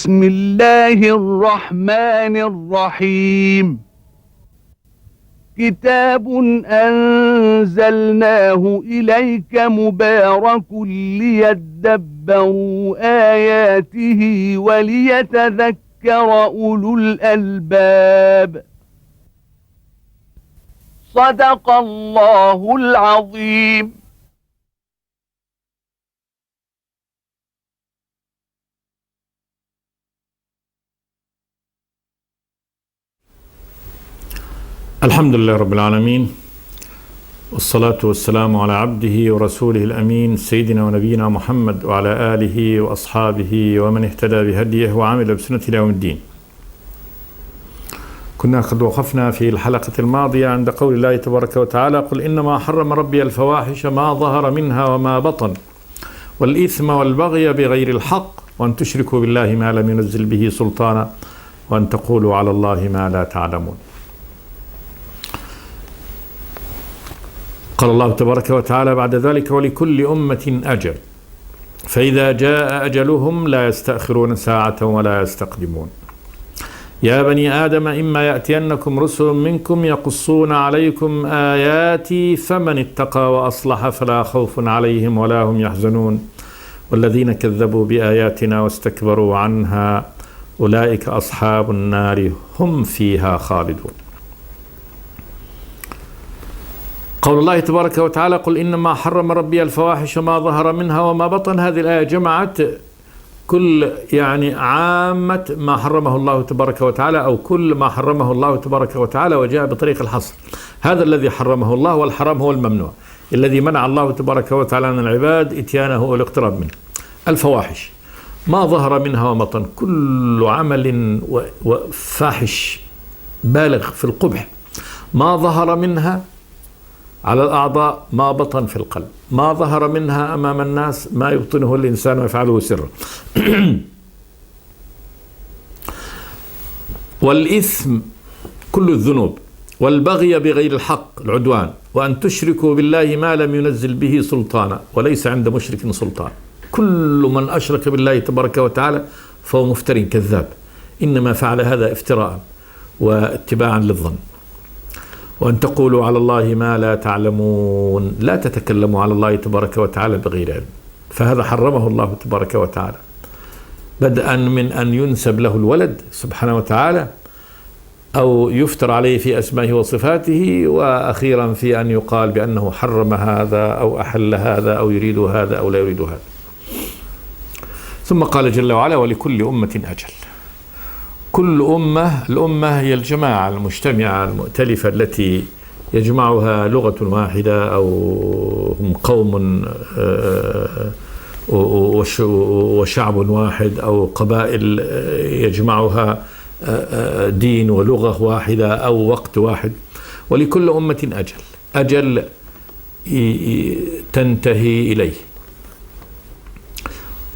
بسم الله الرحمن الرحيم. كتاب أنزلناه إليك مبارك ليدبروا آياته وليتذكر أولو الألباب. صدق الله العظيم. الحمد لله رب العالمين، والصلاة والسلام على عبده ورسوله الأمين سيدنا ونبينا محمد وعلى آله وأصحابه ومن اهتدى بهديه وعمل بسنته إلى يوم الدين. كنا قد وقفنا في الحلقة الماضية عند قول الله تبارك وتعالى: قل إنما حرم ربي الفواحش ما ظهر منها وما بطن والإثم والبغي بغير الحق وأن تشركوا بالله ما لم ينزل به سلطانا وأن تقولوا على الله ما لا تعلمون. قال الله تبارك وتعالى بعد ذلك: ولكل أمة أجل فإذا جاء أجلهم لا يستأخرون ساعة ولا يستقدمون. يا بني آدم إما يأتينكم رسل منكم يقصون عليكم آياتي فمن اتقى وأصلح فلا خوف عليهم ولا هم يحزنون والذين كذبوا بآياتنا واستكبروا عنها أولئك أصحاب النار هم فيها خالدون. قول الله تبارك وتعالى: قل إنما حرم ربي الفواحش ما ظهر منها وما بطن. هذه الآية جمعت كل عامة ما حرمه الله تبارك وتعالى، أو كل ما حرمه الله تبارك وتعالى، وجاء بطريق الحصر. هذا الذي حرمه الله، والحرام هو الممنوع الذي منع الله تبارك وتعالى من العباد إتيانه والاقتراب منه. الفواحش ما ظهر منها وما بطن، كل عمل وفاحش بالغ في القبح، ما ظهر منها على الأعضاء ما بطن في القلب، ما ظهر منها أمام الناس ما يبطنه الإنسان ويفعله سرا. والإثم كل الذنوب، والبغي بغير الحق العدوان، وأن تشركوا بالله ما لم ينزل به سلطانا وليس عند مشرك سلطان. كل من أشرك بالله تبارك وتعالى فهو مفتر كذاب، إنما فعل هذا افتراء واتباعا للظن. وأن تقولوا على الله ما لا تعلمون، لا تتكلموا على الله تبارك وتعالى بغير علم، فهذا حرمه الله تبارك وتعالى، بدءا من أن ينسب له الولد سبحانه وتعالى أو يفتر عليه في أسمائه وصفاته، وأخيرا في أن يقال بأنه حرم هذا أو أحل هذا أو يريد هذا أو لا يريد هذا. ثم قال جل وعلا: ولكل أمة أجل. كل أمة، الأمة هي الجماعة المجتمعة المؤتلفة التي يجمعها لغة واحدة أو هم قوم وشعب واحد، أو قبائل يجمعها دين ولغة واحدة أو وقت واحد. ولكل أمة أجل، أجل تنتهي إليه،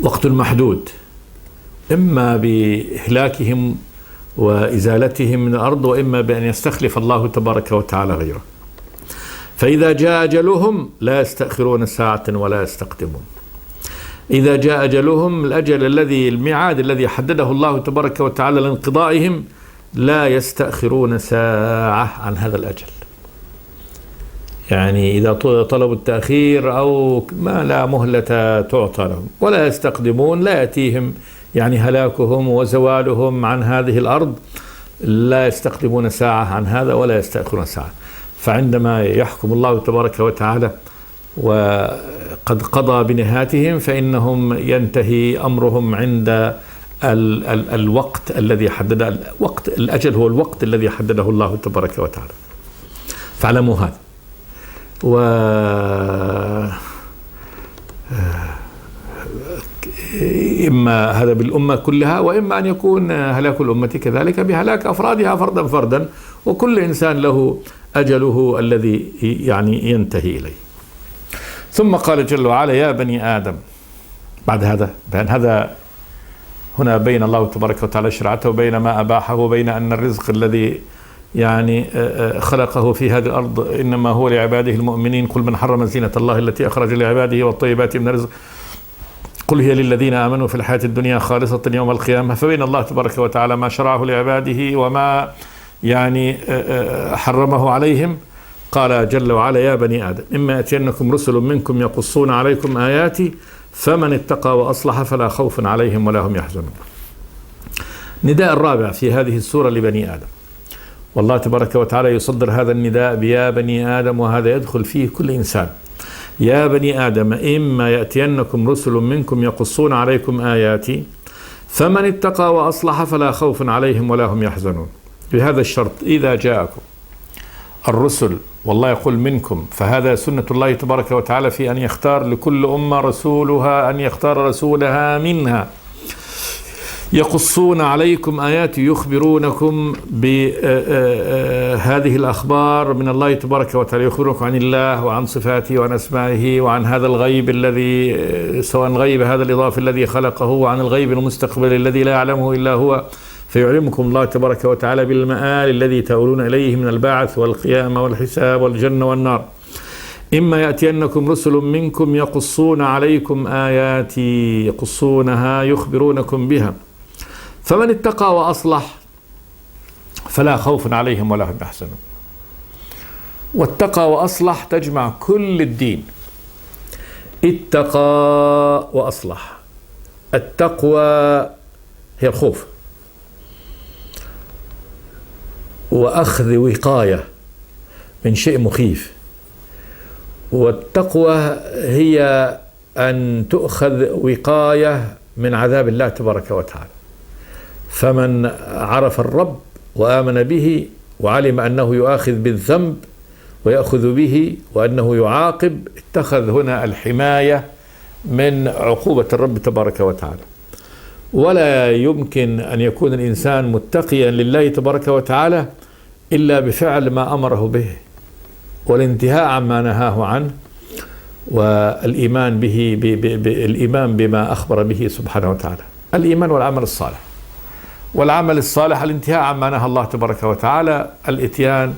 وقت محدود، إما بإهلاكهم وإزالتهم من الأرض، وإما بأن يستخلف الله تبارك وتعالى غيره. فإذا جاء أجلهم لا يستأخرون ساعة ولا يستقدمون. إذا جاء أجلهم، الأجل الذي الميعاد الذي حدده الله تبارك وتعالى لانقضائهم، لا يستأخرون ساعة عن هذا الأجل. إذا طلبوا التأخير أو ما لا مهلة تعطى لهم، ولا يستقدمون، لا يأتيهم هلاكهم وزوالهم عن هذه الأرض، لا يستقدمون ساعة عن هذا ولا يستأخرون ساعة. فعندما يحكم الله تبارك وتعالى وقد قضى بنهايتهم، فإنهم ينتهي أمرهم عند الوقت الذي حدد. وقت الأجل هو الوقت الذي حدده الله تبارك وتعالى، فاعلموا هذا. إما هذا بالأمة كلها، وإما أن يكون هلاك الأمة كذلك بهلاك أفرادها فردا فردا، وكل إنسان له أجله الذي ينتهي إليه. ثم قال جل وعلا: يا بني آدم. بعد هذا بأن هذا هنا بين الله تبارك وتعالى شرعته، وبين ما أباحه، وبين أن الرزق الذي خلقه في هذه الأرض إنما هو لعباده المؤمنين. قل من حرم زينة الله التي أخرج لعباده والطيبات من الرزق قل هي للذين آمنوا في الحياة الدنيا خالصة يوم القيامة. فبين الله تبارك وتعالى ما شرعه لعباده وما يعني حرمه عليهم. قال جل وعلا: يا بني آدم إما يأتينكم رسل منكم يقصون عليكم آياتي فمن اتقى وأصلح فلا خوف عليهم ولا هم يحزنون. نداء الرابع في هذه السورة لبني آدم، والله تبارك وتعالى يصدر هذا النداء بيا بني آدم، وهذا يدخل فيه كل إنسان. يا بني آدم إما يأتينكم رسل منكم يقصون عليكم آياتي فمن اتقى وأصلح فلا خوف عليهم ولا هم يحزنون. بهذا الشرط: إذا جاءكم الرسل، والله يقول منكم، فهذا سنة الله تبارك وتعالى في أن يختار لكل أمة رسولها، أن يختار رسولها منها، يقصون عليكم آيات، يخبرونكم بهذه الأخبار من الله تبارك وتعالى، يخبرونكم عن الله وعن صفاته وعن أسمائه وعن هذا الغيب الذي، سواء غيب هذا الإضافي الذي خلقه وعن الغيب المستقبل الذي لا يعلمه إلا هو، فيعلمكم الله تبارك وتعالى بالمآل الذي تؤولون إليه من البعث والقيامة والحساب والجنة والنار. إما يأتينكم رسل منكم يقصون عليكم آياتي، يقصونها يخبرونكم بها، فمن اتقى وأصلح فلا خوف عليهم ولا هم يحزنون. واتقى وأصلح تجمع كل الدين. اتقى وأصلح. التقوى هي الخوف وأخذ وقاية من شيء مخيف، والتقوى هي أن تؤخذ وقاية من عذاب الله تبارك وتعالى. فمن عرف الرب وآمن به وعلم أنه يؤاخذ بالذنب ويأخذ به وأنه يعاقب، اتخذ هنا الحماية من عقوبة الرب تبارك وتعالى. ولا يمكن أن يكون الإنسان متقيا لله تبارك وتعالى إلا بفعل ما أمره به، والانتهاء عما نهاه عنه، والإيمان به الإيمان بما أخبر به سبحانه وتعالى. الإيمان والعمل الصالح، والعمل الصالح الانتهاء عما نهى الله تبارك وتعالى، الإتيان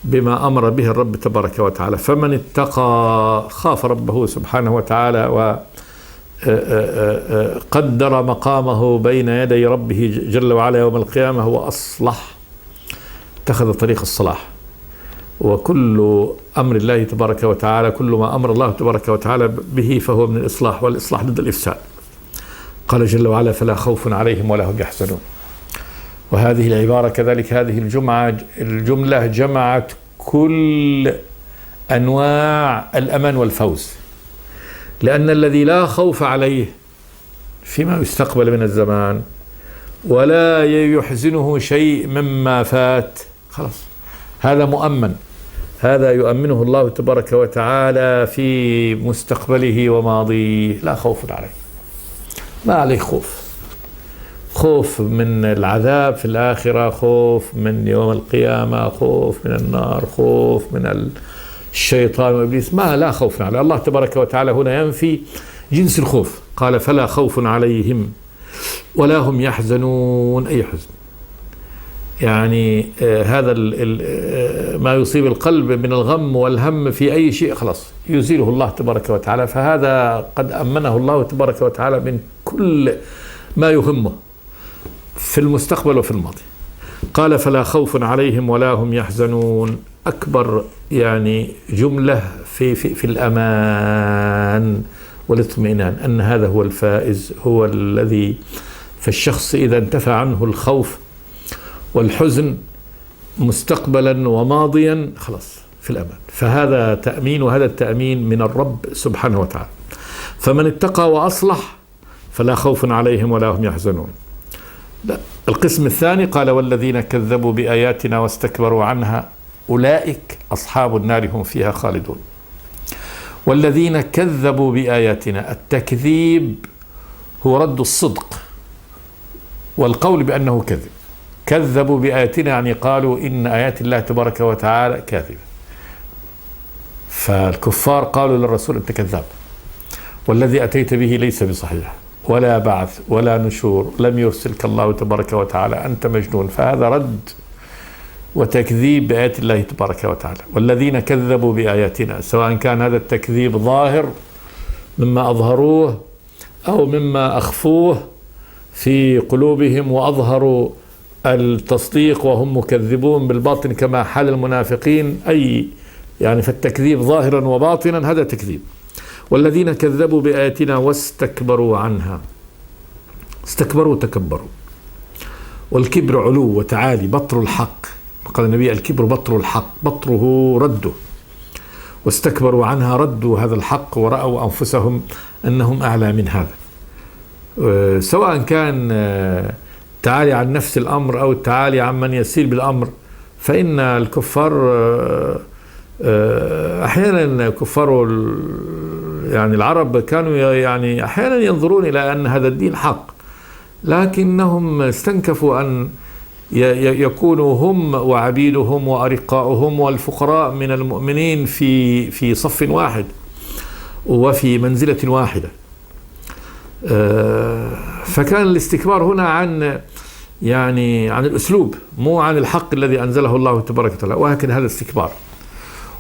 بما أمر به الرب تبارك وتعالى. فمن اتقى خاف ربه سبحانه وتعالى وقدر مقامه بين يدي ربه جل وعلا يوم القيامة وأصلح، اتخذ طريق الصلاح. وكل أمر الله تبارك وتعالى، كل ما أمر الله تبارك وتعالى به فهو من الإصلاح، والإصلاح ضد الإفساد. قال جل وعلا: فلا خوف عليهم ولا هم يحزنون. وهذه العبارة كذلك، هذه الجملة جمعت كل أنواع الأمان والفوز، لأن الذي لا خوف عليه فيما يستقبل من الزمان ولا يحزنه شيء مما فات، خلاص هذا مؤمن، هذا يؤمنه الله تبارك وتعالى في مستقبله وماضيه، لا خوف عليه، ما عليه خوف من العذاب في الآخرة، خوف من يوم القيامة، خوف من النار، خوف من الشيطان وإبليس، لا خوف عليه. الله تبارك وتعالى هنا ينفي جنس الخوف، قال: فلا خوف عليهم ولا هم يحزنون، أي حزن. يعني هذا ما يصيب القلب من الغم والهم في أي شيء خلاص يزيله الله تبارك وتعالى، فهذا قد أمنه الله تبارك وتعالى من كل ما يهمه في المستقبل وفي الماضي. قال: فلا خوف عليهم ولا هم يحزنون. أكبر يعني جملة في الأمان والاطمئنان، أن هذا هو الفائز، هو الذي، فالشخص إذا انتفى عنه الخوف والحزن مستقبلا وماضيا خلاص في الأمان. فهذا تأمين، وهذا التأمين من الرب سبحانه وتعالى. فمن اتقى وأصلح فلا خوف عليهم ولا هم يحزنون. القسم الثاني قال: والذين كذبوا بآياتنا واستكبروا عنها أولئك أصحاب النار هم فيها خالدون. والذين كذبوا بآياتنا، التكذيب هو رد الصدق والقول بأنه كذب. كذبوا بآياتنا يعني قالوا إن آيات الله تبارك وتعالى كاذبة، فالكفار قالوا للرسول: أنت كذاب، والذي أتيت به ليس بصحيح، ولا بعث ولا نشور، لم يرسلك الله تبارك وتعالى، أنت مجنون. فهذا رد وتكذيب بآيات الله تبارك وتعالى. والذين كذبوا بآياتنا، سواء كان هذا التكذيب ظاهر مما أظهروه أو مما أخفوه في قلوبهم وأظهروا التصديق وهم مكذبون بالباطن كما حال المنافقين، أي يعني فالتكذيب ظاهرا وباطنا هذا تكذيب. والذين كذبوا بآياتنا واستكبروا عنها، استكبروا تكبروا، والكبر علو وتعالي بطر الحق، قال النبي الكبر بطر الحق، بطره رده، واستكبروا عنها ردوا هذا الحق ورأوا أنفسهم أنهم أعلى من هذا. سواء كان التعالي عن نفس الأمر أو التعالي عن من يسير بالأمر، فإن الكفار أحيانا كفار يعني العرب كانوا يعني أحيانا ينظرون إلى أن هذا الدين حق، لكنهم استنكفوا أن يكونوا هم وعبيدهم وأرقاؤهم والفقراء من المؤمنين في صف واحد وفي منزلة واحدة. فكان الاستكبار هنا عن الأسلوب، مو عن الحق الذي أنزله الله تبارك وتعالى، وهكذا هذا استكبار.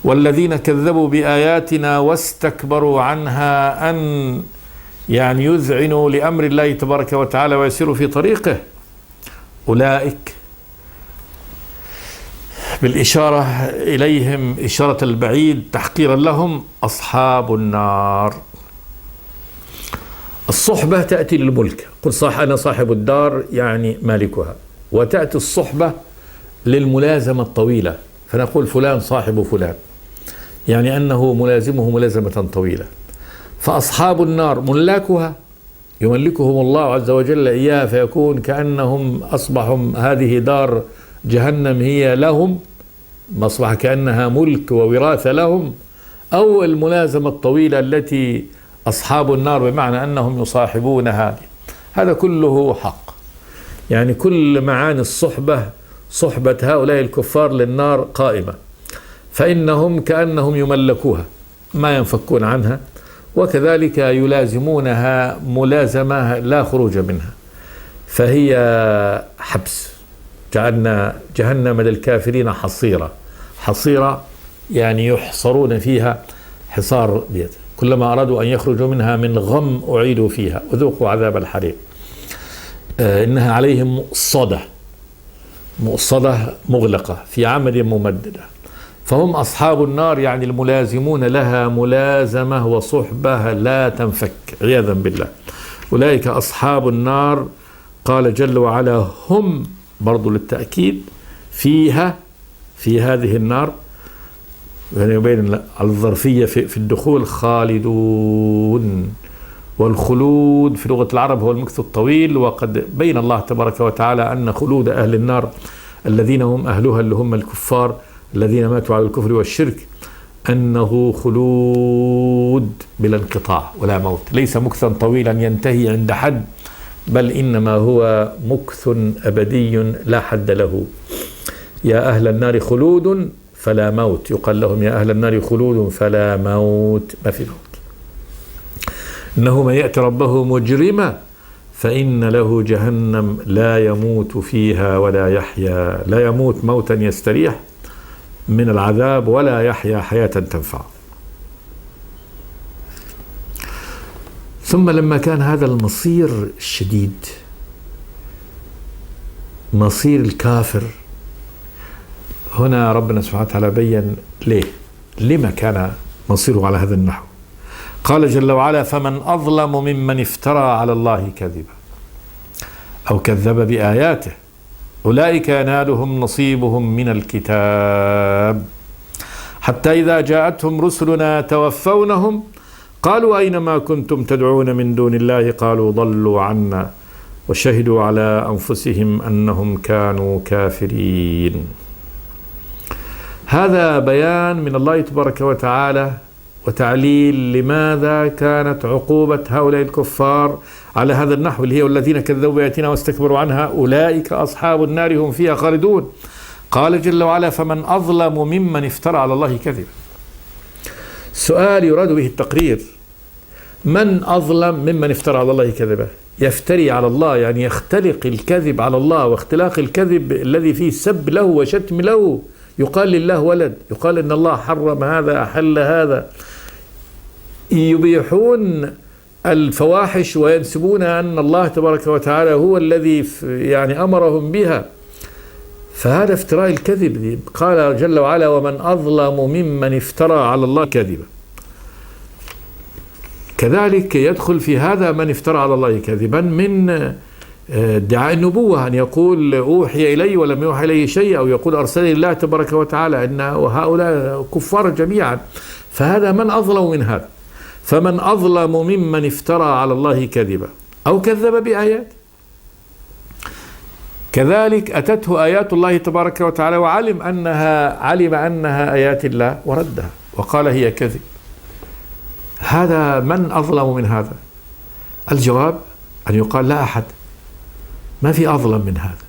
والذين كذبوا بآياتنا واستكبروا عنها أن يعني يذعنوا لأمر الله تبارك وتعالى ويسيروا في طريقه، أولئك بالإشارة إليهم إشارة البعيد تحقيرا لهم أصحاب النار. الصحبة تأتي للملك، قل أنا صاحب الدار يعني مالكها، وتأتي الصحبة للملازمة الطويلة، فنقول فلان صاحب فلان، يعني أنه ملازمه ملازمة طويلة. فأصحاب النار ملاكها يملكهم الله عز وجل إياها، فيكون كأنهم أصبحوا هذه دار جهنم هي لهم، أصبح كأنها ملك ووراثة لهم، أو الملازمة الطويلة التي أصحاب النار بمعنى أنهم يصاحبونها. هذا كله حق، يعني كل معاني الصحبة، صحبة هؤلاء الكفار للنار قائمة، فإنهم كأنهم يملكوها ما ينفكون عنها، وكذلك يلازمونها ملازمة لا خروج منها، فهي حبس. جعلنا جهنم للكافرين حصيرة يعني يحصرون فيها حصار بيد، كلما أرادوا أن يخرجوا منها من غم أعيدوا فيها وذوقوا عذاب الحريق. إنها عليهم مؤصدة مغلقة في عمد ممددة. فهم أصحاب النار يعني الملازمون لها ملازمة وصحبة لا تنفك عياذا بالله. أولئك أصحاب النار، قال جل وعلا هم برضو للتأكيد فيها، في هذه النار، يعني يبين الظرفية في الدخول، خالدون. والخلود في لغة العرب هو المكث الطويل، وقد بين الله تبارك وتعالى أن خلود أهل النار الذين هم أهلها اللي هم الكفار الذين ماتوا على الكفر والشرك أنه خلود بلا انقطاع ولا موت، ليس مكثا طويلا ينتهي عند حد، بل إنما هو مكث أبدي لا حد له. يا أهل النار خلود فلا موت، يقال لهم يا أهل النار خلود فلا موت، ما في موت. إنه من يأتي ربه مجرما فإن له جهنم لا يموت فيها ولا يحيا، لا يموت موتا يستريح من العذاب ولا يحيا حياة تنفع. ثم لما كان هذا المصير الشديد، مصير الكافر، هنا ربنا سبحانه وتعالى بين لما كان مصيره على هذا النحو. قال جل وعلا فمن أظلم ممن افترى على الله كذبا أو كذب بآياته أولئك ينالهم نصيبهم من الكتاب حتى إذا جاءتهم رسلنا توفونهم قالوا أين ما كنتم تدعون من دون الله قالوا ضلوا عنا وشهدوا على أنفسهم أنهم كانوا كافرين. هذا بيان من الله تبارك وتعالى وتعليل لماذا كانت عقوبة هؤلاء الكفار على هذا النحو، اللي هي الذين كذبوا بآياتنا واستكبروا عنها أولئك أصحاب النار هم فيها خالدون. قال جل وعلا فمن أظلم ممن افترى على الله كذبا. سؤال يراد به التقرير، من أظلم ممن افترى على الله كذبا؟ يفتري على الله يعني يختلق الكذب على الله، واختلاق الكذب الذي فيه سب له وشتم له، يقال لله ولد، يقال إن الله حرم هذا أحل هذا، يبيحون الفواحش وينسبون أن الله تبارك وتعالى هو الذي يعني أمرهم بها، فهذا افتراء الكذب. قال جل وعلا: ومن أظلم ممن افترى على الله كذبا. كذلك يدخل في هذا من افترى على الله كذبا من ادعاء النبوة، أن يقول أوحي إلي ولم يوحى إلي شيء، أو يقول أرسلني الله تبارك وتعالى، إن هؤلاء كفار جميعا. فهذا من أظلم من هذا. فمن أظلم ممن افترى على الله كذبا أو كذب بآيات. كذلك أتته آيات الله تبارك وتعالى وعلم أنها آيات الله وردها وقال هي كذب. هذا من أظلم من هذا؟ الجواب أن يقال لا أحد، ما في أظلم من هذا.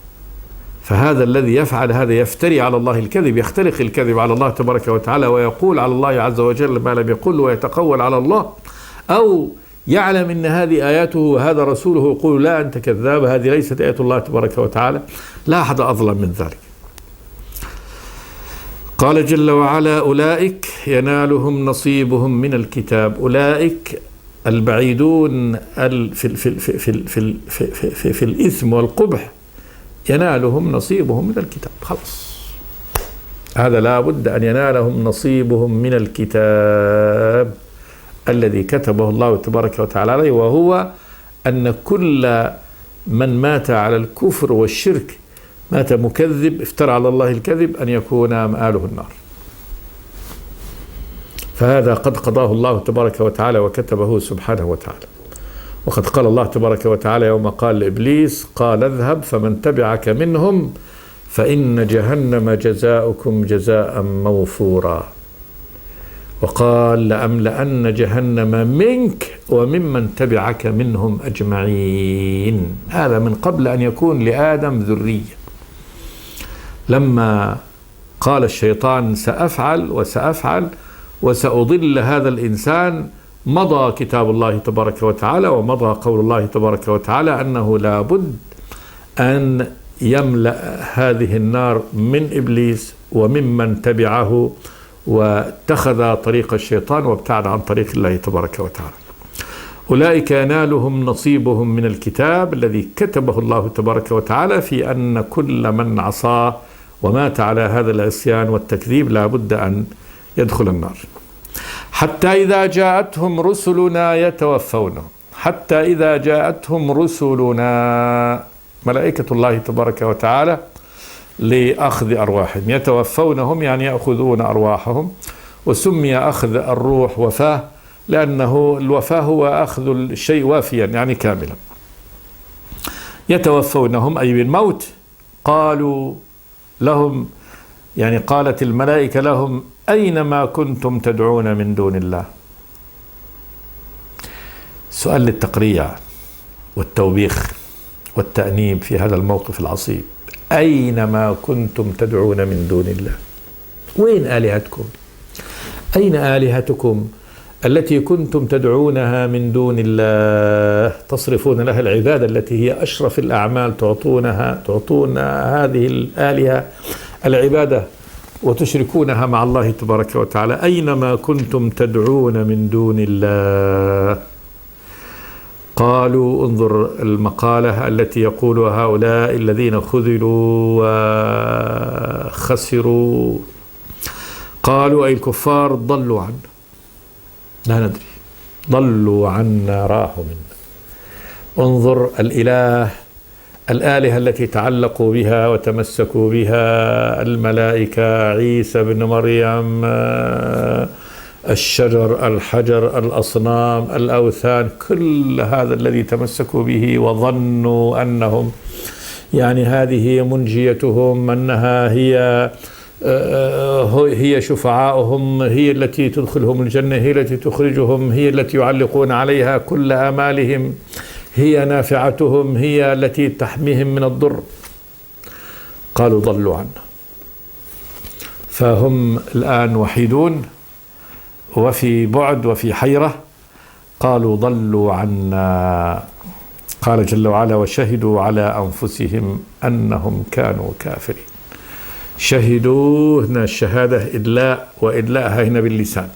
فهذا الذي يفعل هذا يفتري على الله الكذب، يختلق الكذب على الله تبارك وتعالى، ويقول على الله عز وجل ما لم يقل، ويتقول على الله، أو يعلم أن هذه آياته وهذا رسوله يقول لا أنت كذاب، هذه ليست آيات الله تبارك وتعالى. لا أحد أظلم من ذلك. قال جل وعلا: أولئك ينالهم نصيبهم من الكتاب. أولئك البعيدون في الإثم والقبح ينالهم نصيبهم من الكتاب. خلاص، هذا لا بد أن ينالهم نصيبهم من الكتاب الذي كتبه الله تبارك وتعالى عليه، وهو أن كل من مات على الكفر والشرك، مات مكذب افترى على الله الكذب، أن يكون مآله النار. فهذا قد قضاه الله تبارك وتعالى وكتبه سبحانه وتعالى. وقد قال الله تبارك وتعالى يوم قال لإبليس: قال اذهب فمن تبعك منهم فإن جهنم جزاؤكم جزاء موفورا. وقال: لأملأن جهنم منك وممن تبعك منهم أجمعين. هذا من قبل أن يكون لآدم ذرية. لما قال الشيطان سأفعل وسأفعل وسأضل هذا الإنسان، مضى كتاب الله تبارك وتعالى ومضى قول الله تبارك وتعالى أنه لا بد أن يملأ هذه النار من إبليس وممن تبعه، واتخذ طريق الشيطان وابتعد عن طريق الله تبارك وتعالى. أولئك ينالهم نصيبهم من الكتاب الذي كتبه الله تبارك وتعالى، في أن كل من عصاه ومات على هذا العصيان والتكذيب لا بد أن يدخل النار. حتى إذا جاءتهم رسلنا يتوفونهم. حتى إذا جاءتهم رسلنا، ملائكة الله تبارك وتعالى لأخذ أرواحهم. يتوفونهم يعني يأخذون أرواحهم. وسمي أخذ الروح وفاة لأنه الوفاة هو أخذ الشيء وافيا يعني كاملا. يتوفونهم أي بالموت. قالوا لهم، يعني قالت الملائكة لهم: أينما كنتم تدعون من دون الله. سؤال للتقريع والتوبيخ والتأنيب في هذا الموقف العصيب. أينما كنتم تدعون من دون الله، وين آلهتكم؟ أين آلهتكم التي كنتم تدعونها من دون الله، تصرفون لها العبادة التي هي أشرف الأعمال، تعطون هذه الآلهة العبادة وتشركونها مع الله تبارك وتعالى. أينما كنتم تدعون من دون الله. قالوا، انظر المقالة التي يقولها هؤلاء الذين خذلوا وخسروا. قالوا أي الكفار: ضلوا عنا، لا ندري، ضلوا عنا، راحوا منا. انظر الآلهة التي تعلقوا بها وتمسكوا بها، الملائكة، عيسى بن مريم، الشجر، الحجر، الأصنام، الأوثان، كل هذا الذي تمسكوا به وظنوا أنهم يعني هذه هي منجيتهم، أنها هي شفعاؤهم، هي التي تدخلهم الجنة، هي التي تخرجهم، هي التي يعلقون عليها كل آمالهم، هي نافعتهم، هي التي تحميهم من الضر. قالوا ضلوا عنا. فهم الآن وحيدون وفي بعد وفي حيرة. قالوا ضلوا عنا. قال جل وعلا: وشهدوا على أنفسهم أنهم كانوا كافرين. شهدوا هنا الشهادة إدلاء، وإدلاءها هنا باللسان.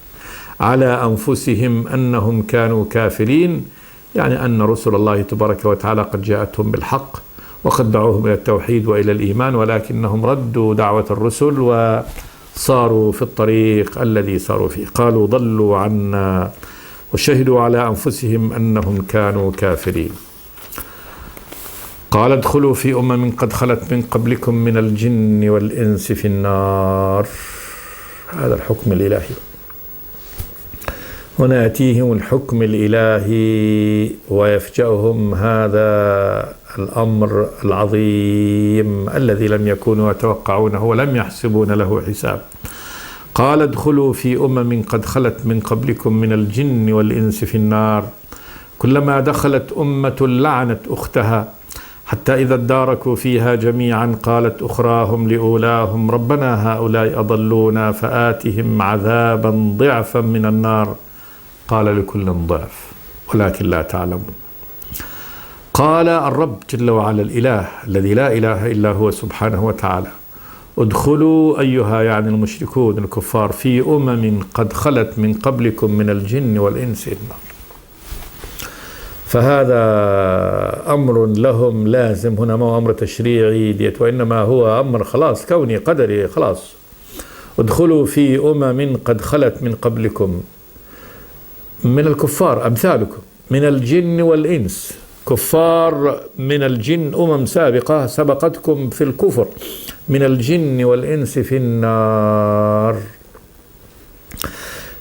على أنفسهم أنهم كانوا كافرين، يعني أن رسل الله تبارك وتعالى قد جاءتهم بالحق وقد دعوهم إلى التوحيد وإلى الإيمان، ولكنهم ردوا دعوة الرسل وصاروا في الطريق الذي صاروا فيه. قالوا ضلوا عنا وشهدوا على أنفسهم أنهم كانوا كافرين. قال ادخلوا في قد خلت من قبلكم من الجن والإنس في النار. هذا الحكم الإلهي. هنا يأتيهم الحكم الإلهي ويفجأهم هذا الأمر العظيم الذي لم يكونوا يتوقعونه ولم يحسبون له حساب. قال ادخلوا في قد خلت من قبلكم من الجن والإنس في النار، كلما دخلت أمة لعنت أختها حتى إذا اداركوا فيها جميعا قالت أخراهم لأولاهم ربنا هؤلاء أضلونا فآتهم عذابا ضعفا من النار قال لكل ضعف ولكن لا تعلمون. قال الرب جل وعلا الإله الذي لا إله إلا هو سبحانه وتعالى ادخلوا أيها يعني المشركون الكفار في قد خلت من قبلكم من الجن والإنس النار. فهذا أمر لهم لازم، هنا ما هو أمر تشريعي ديت وإنما هو أمر خلاص كوني قدري خلاص. ادخلوا في قد خلت من قبلكم من الكفار أمثالكم من الجن والإنس، كفار من الجن سابقة سبقتكم في الكفر من الجن والإنس في النار.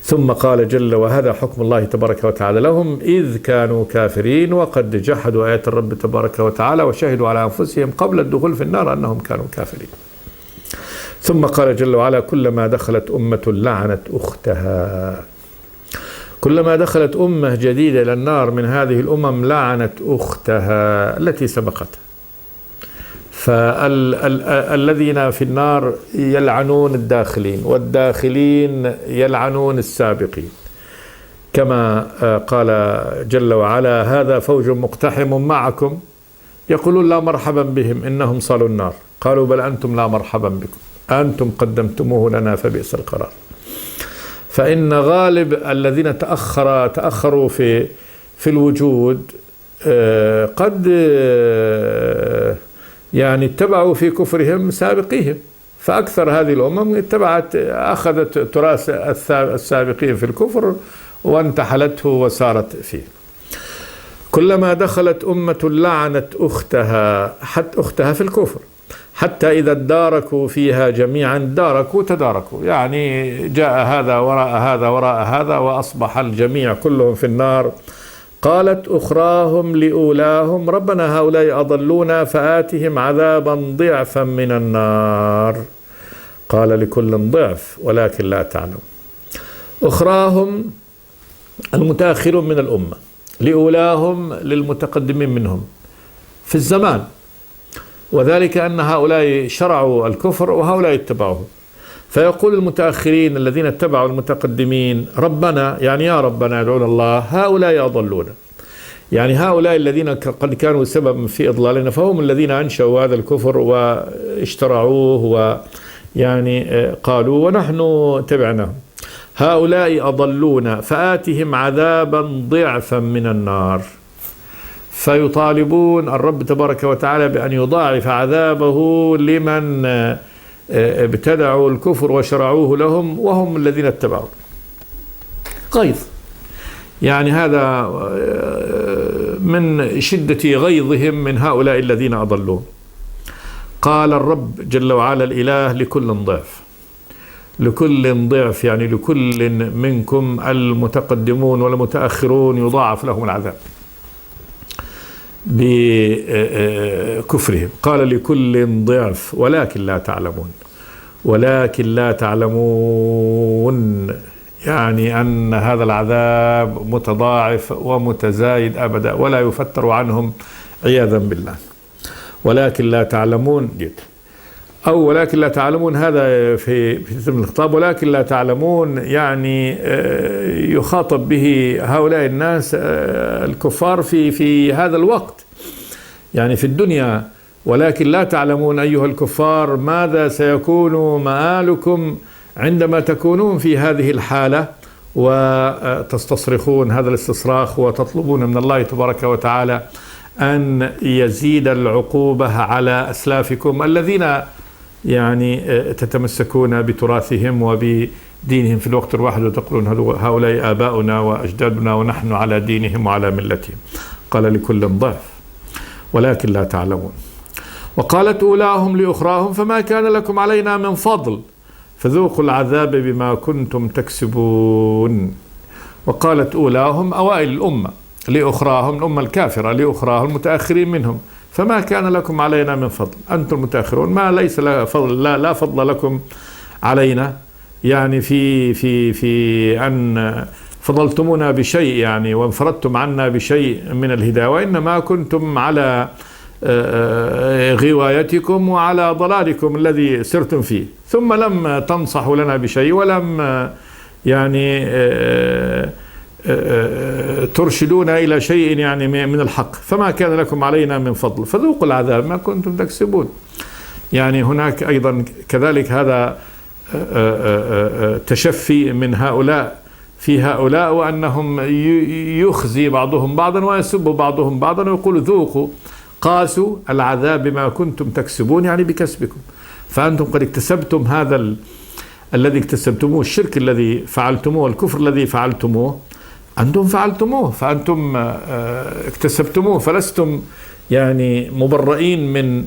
ثم قال جل وهذا حكم الله تبارك وتعالى لهم إذ كانوا كافرين وقد جحدوا آيات الرب تبارك وتعالى وشهدوا على أنفسهم قبل الدخول في النار أنهم كانوا كافرين. ثم قال جل وعلا كلما دخلت أمة لعنت أختها. كلما دخلت أمة جديدة إلى النار من هذه الأمم لعنت أختها التي سبقتها. فالذين في النار يلعنون الداخلين والداخلين يلعنون السابقين، كما قال جل وعلا هذا فوج مقتحم معكم يقولون لا مرحبا بهم إنهم صالوا النار قالوا بل أنتم لا مرحبا بكم أنتم قدمتموه لنا فبئس القرار. فإن غالب الذين تأخروا في الوجود قد يعني اتبعوا في كفرهم سابقيهم، فأكثر هذه الأمم أخذت تراث السابقين في الكفر وانتحلته وسارت فيه. كلما دخلت أمة لعنت أختها في الكفر حتى إذا اداركوا فيها جميعا تداركوا يعني جاء هذا وراء هذا وأصبح الجميع كلهم في النار. قالت أخراهم لأولاهم ربنا هؤلاء أضلونا فآتهم عذابا ضعفا من النار قال لكل ضعف ولكن لا تعلم. أخراهم المتأخرون من الأمة، لأولاهم للمتقدمين منهم في الزمان، وذلك أن هؤلاء شرعوا الكفر وهؤلاء اتبعوه. فيقول المتأخرين الذين اتبعوا المتقدمين ربنا يعني يا ربنا يدعون الله هؤلاء أضلونا، يعني هؤلاء الذين قد كانوا سببا في إضلالنا فهم الذين أنشأوا هذا الكفر واشترعوه ويعني قالوا ونحن تبعناهم. هؤلاء أضلونا فآتهم عذابا ضعفا من النار. فيطالبون الرب تبارك وتعالى بأن يضاعف عذابه لمن ابتدعوا الكفر وشرعوه لهم وهم الذين اتبعوا. غيظ يعني هذا من شدة غيظهم من هؤلاء الذين أضلوا. قال الرب جل وعلا الإله لكل ضعف يعني لكل منكم المتقدمون والمتأخرون يضاعف لهم العذاب بكفرهم. قال لكل ضعف ولكن لا تعلمون يعني أن هذا العذاب متضاعف ومتزايد أبدا ولا يفتر عنهم عياذا بالله. ولكن لا تعلمون ولكن لا تعلمون هذا في اسم الخطاب، ولكن لا تعلمون يعني يخاطب به هؤلاء الناس الكفار في هذا الوقت يعني في الدنيا. ولكن لا تعلمون أيها الكفار ماذا سيكون مآلكم عندما تكونون في هذه الحالة وتستصرخون هذا الاستصراخ وتطلبون من الله تبارك وتعالى أن يزيد العقوبة على أسلافكم الذين يعني تتمسكون بتراثهم وبدينهم في الوقت الواحد، وتقولون هؤلاء آباؤنا وأجدادنا ونحن على دينهم وعلى ملتهم. قال لكل ضعف ولكن لا تعلمون. وقالت أولاهم لأخراهم فما كان لكم علينا من فضل فذوقوا العذاب بما كنتم تكسبون. وقالت أولاهم أوائل الأمة لأخراهم الأمة الكافرة لأخراهم المتأخرين منهم فما كان لكم علينا من فضل، أنتم متأخرون ما ليس فضل، لا فضل لكم علينا، يعني في أن فضلتمونا بشيء يعني وانفردتم عنا بشيء من الهداية، وإنما كنتم على غوايتكم وعلى ضلالكم الذي سرتم فيه، ثم لم تنصحوا لنا بشيء ولم يعني ترشدونا إلى شيء يعني من الحق، فما كان لكم علينا من فضل فذوقوا العذاب ما كنتم تكسبون. يعني هناك أيضا كذلك هذا تشفي من هؤلاء في هؤلاء، وأنهم يخزي بعضهم بعضا ويسب بعضهم بعضا ويقول ذوقوا قاسوا العذاب بما كنتم تكسبون، يعني بكسبكم، فأنتم قد اكتسبتم هذا الذي اكتسبتموه، الشرك الذي فعلتموه والكفر الذي فعلتموه أنتم فعلتموه، فأنتم اكتسبتموه، فلستم يعني مبرئين من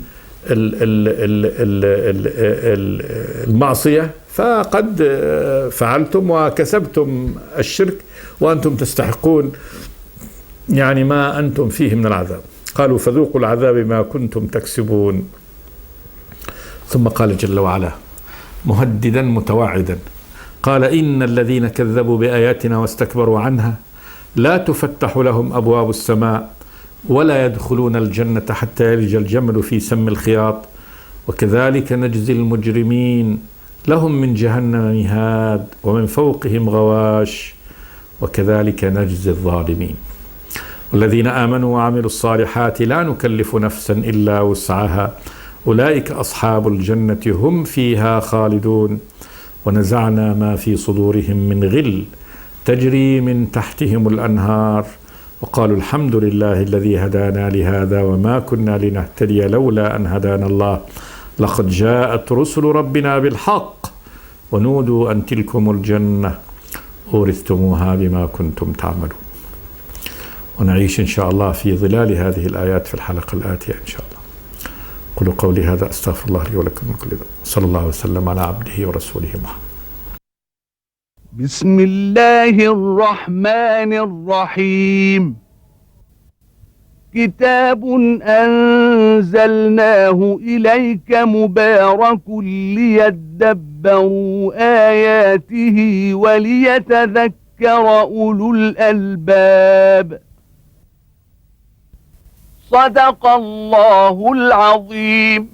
المعصية، فقد فعلتم وكسبتم الشرك وأنتم تستحقون يعني ما أنتم فيه من العذاب. قالوا فذوقوا العذاب ما كنتم تكسبون. ثم قال جل وعلا مهددا متوعدا قال إن الذين كذبوا بآياتنا واستكبروا عنها لا تفتح لهم أبواب السماء ولا يدخلون الجنة حتى يلج الجمل في سم الخياط وكذلك نجزي المجرمين لهم من جهنم مهاد ومن فوقهم غواش وكذلك نجزي الظالمين. والذين آمنوا وعملوا الصالحات لا نكلف نفسا إلا وسعها أولئك أصحاب الجنة هم فيها خالدون ونزعنا ما في صدورهم من غل تجري من تحتهم الأنهار وقالوا الحمد لله الذي هدانا لهذا وما كنا لنهتدي لولا أن هدانا الله لقد جاءت رسل ربنا بالحق ونودوا أن تلكم الجنة أورثتموها بما كنتم تعملون. ونعيش إن شاء الله في ظلال هذه الآيات في الحلقة الآتية إن شاء الله. قولوا قولي هذا أستغفر الله لي ولكم من كل ذنب. صلى الله وسلم على عبده ورسوله محمد. بسم الله الرحمن الرحيم. كتاب أنزلناه إليك مبارك ليدبروا آياته وليتذكر أولو الألباب. صدق الله العظيم.